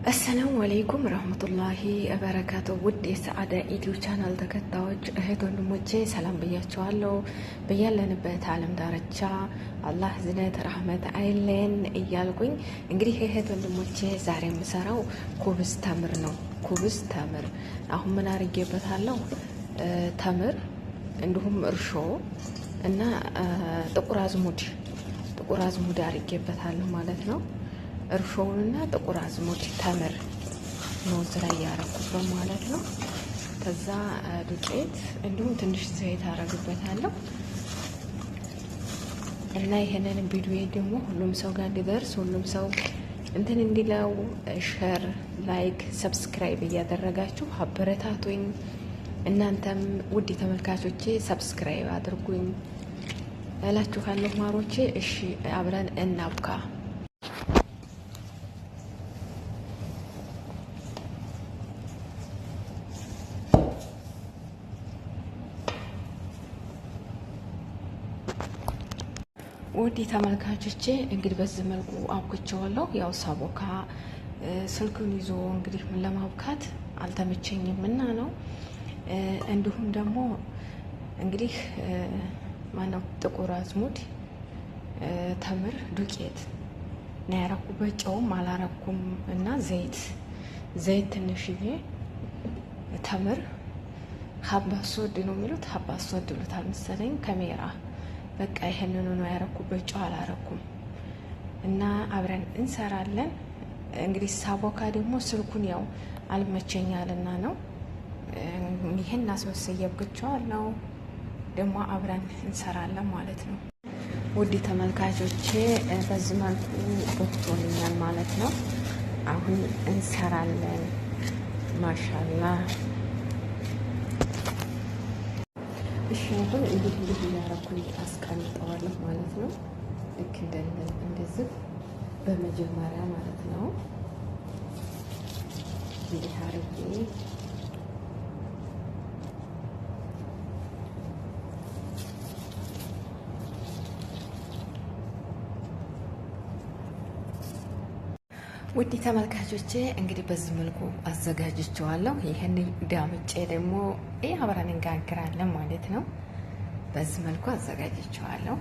አሰላሙ አለይኩም ረህመቱላሂ ወበረካቱ። ውድ የሰዓዳ ኢትዮ ቻናል ተከታዮች እህት ወንድሞቼ ሰላም ብያቸዋለሁ። በያለንበት ዓለም ዳርቻ አላህ ዝነት ረህመት አይለን እያልኩኝ እንግዲህ እህት ወንድሞቼ ዛሬ የምሰራው ኩብዝ ተምር ነው። ኩብዝ ተምር አሁን ምን አድርጌበታለሁ? ተምር እንዲሁም እርሾ እና ጥቁር አዝሙድ አድርጌበታለሁ ማለት ነው። እርሾውንና ጥቁር አዝሙድ ተምር ነው እዚህ ላይ ያረኩበት ማለት ነው። ከዛ ዱቄት እንዲሁም ትንሽ ዘይት አረግበታለሁ እና ይሄንን ቪዲዮ ደግሞ ሁሉም ሰው ጋር እንዲደርስ ሁሉም ሰው እንትን እንዲለው ሼር፣ ላይክ፣ ሰብስክራይብ እያደረጋችሁ አበረታቱኝ። እናንተም ውድ ተመልካቾቼ ሰብስክራይብ አድርጉኝ እላችኋለሁ ማሮቼ። እሺ አብረን እናብካ። ውድ ተመልካቾቼ እንግዲህ በዚህ መልኩ አብኩቼዋለሁ። ያው ሳቦካ ስልኩን ይዞ እንግዲህ ምን ለማብካት አልተመቸኝም እና ነው። እንዲሁም ደግሞ እንግዲህ ማነው ጥቁር አዝሙድ፣ ተምር ዱቄት ነው ያረኩበት። ጨውም አላረኩም እና ዘይት ትንሽዬ፣ ተምር ሀባ ሶድ ነው የሚሉት፣ ሀባ ሶድ ብሎታል መሰለኝ ከሜራ በቃ ይሄንን ነው ያረኩበት። ጨው አላረኩም እና አብረን እንሰራለን። እንግዲህ ሳቦካ ደግሞ ስልኩን ያው አልመቸኛልና ነው ይሄን አስመስየብቻለሁ። ደግሞ አብረን እንሰራለን ማለት ነው። ውድ ተመልካቾቼ በዚህ መልኩ ቦክቶልኛል ማለት ነው። አሁን እንሰራለን። ማሻአላህ እሺ አሁን እንዲህ እያረኩኝ አስቀምጠዋለሁ ማለት ነው። ልክ እንደዚህ በመጀመሪያ ማለት ነው እንዲህ አርጌ ውድ ተመልካቾቼ እንግዲህ በዚህ መልኩ አዘጋጅቼዋለሁ። ይሄን ዳምጬ ደግሞ አብረን እንጋግራለን ማለት ነው። በዚህ መልኩ አዘጋጅቼዋለሁ።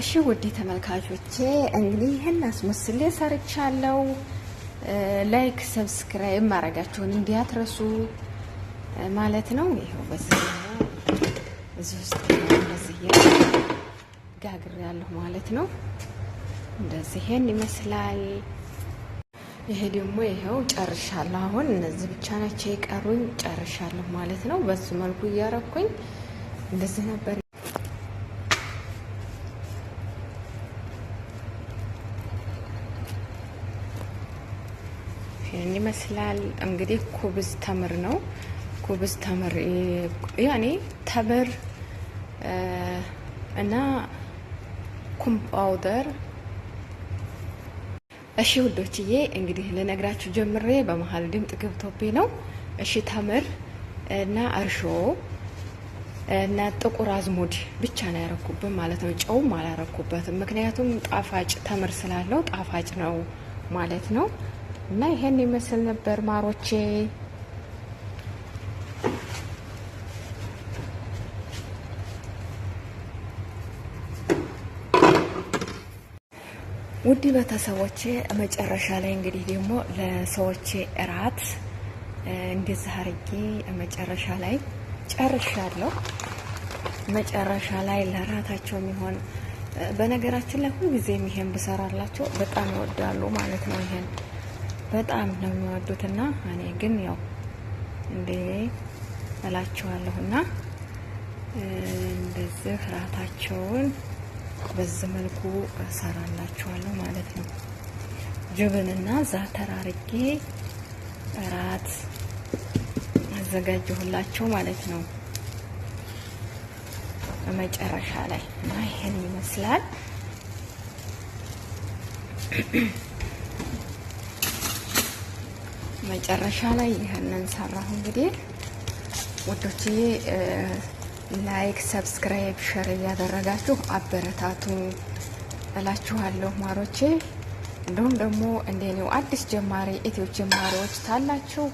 እሺ ውድ ተመልካቾቼ እንግዲህ ይሄን አስመስሌ ሰርቻለሁ። ላይክ ሰብስክራይብ ማድረጋችሁን እንዲያትረሱ ማለት ነው። ይሄው እዚህ ውስጥ እንደዚህ ጋግሬያለሁ ማለት ነው። እንደዚህ ይሄን ይመስላል። ይሄ ደግሞ ይሄው ጨርሻለሁ። አሁን እነዚህ ብቻ ናቸው የቀሩኝ፣ ጨርሻለሁ ማለት ነው። በዚህ መልኩ እያረኩኝ እንደዚህ ነበር። ይሄን ይመስላል እንግዲህ። ኩብዝ ተምር ነው። ኩብዝ ተምር ያኔ ተምር እና ኩም ፓውደር። እሺ ውዶችዬ እንግዲህ ልነግራችሁ ጀምሬ በመሀል ድምጥ ገብቶብኝ ነው። እሺ ተምር እና እርሾ እና ጥቁር አዝሙድ ብቻ ነው ያረኩበት ማለት ነው። ጨውም አላረኩበትም፣ ምክንያቱም ጣፋጭ ተምር ስላለው ጣፋጭ ነው ማለት ነው። እና ይሄን ይመስል ነበር ማሮቼ። ውድ ቤተሰቦቼ መጨረሻ ላይ እንግዲህ ደግሞ ለሰዎቼ እራት እንደዚህ አድርጌ መጨረሻ ላይ ጨርሻለሁ። መጨረሻ ላይ ለራታቸው የሚሆን በነገራችን ላይ ሁልጊዜም ይሄን ብሰራላቸው በጣም ይወዳሉ ማለት ነው። ይሄን በጣም ነው የሚወዱትና እኔ ግን ያው እንዴ እላቸዋለሁና እንደዚህ ራታቸውን በዚህ መልኩ እሰራላችኋለሁ ማለት ነው። ጅብንና ዛተር አርጌ እራት አዘጋጀሁላቸው ማለት ነው። በመጨረሻ ላይ እና ይሄን ይመስላል። መጨረሻ ላይ ይሄንን ሰራሁ። እንግዲህ ወዶችዬ ላይክ፣ ሰብስክራይብ፣ ሸር እያደረጋችሁ አበረታቱ እላችኋለሁ ማሮቼ። እንዲሁም ደግሞ እንደኔው አዲስ ጀማሪ ኢትዮ ጀማሪዎች ታላችሁ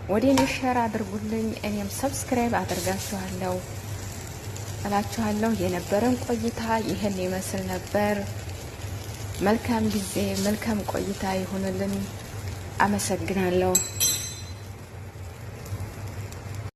ወደ እኔ ሸር አድርጉልኝ፣ እኔም ሰብስክራይብ አድርጋችኋለሁ እላችኋለሁ። የነበረን ቆይታ ይህን ይመስል ነበር። መልካም ጊዜ፣ መልካም ቆይታ ይሁንልን። አመሰግናለሁ።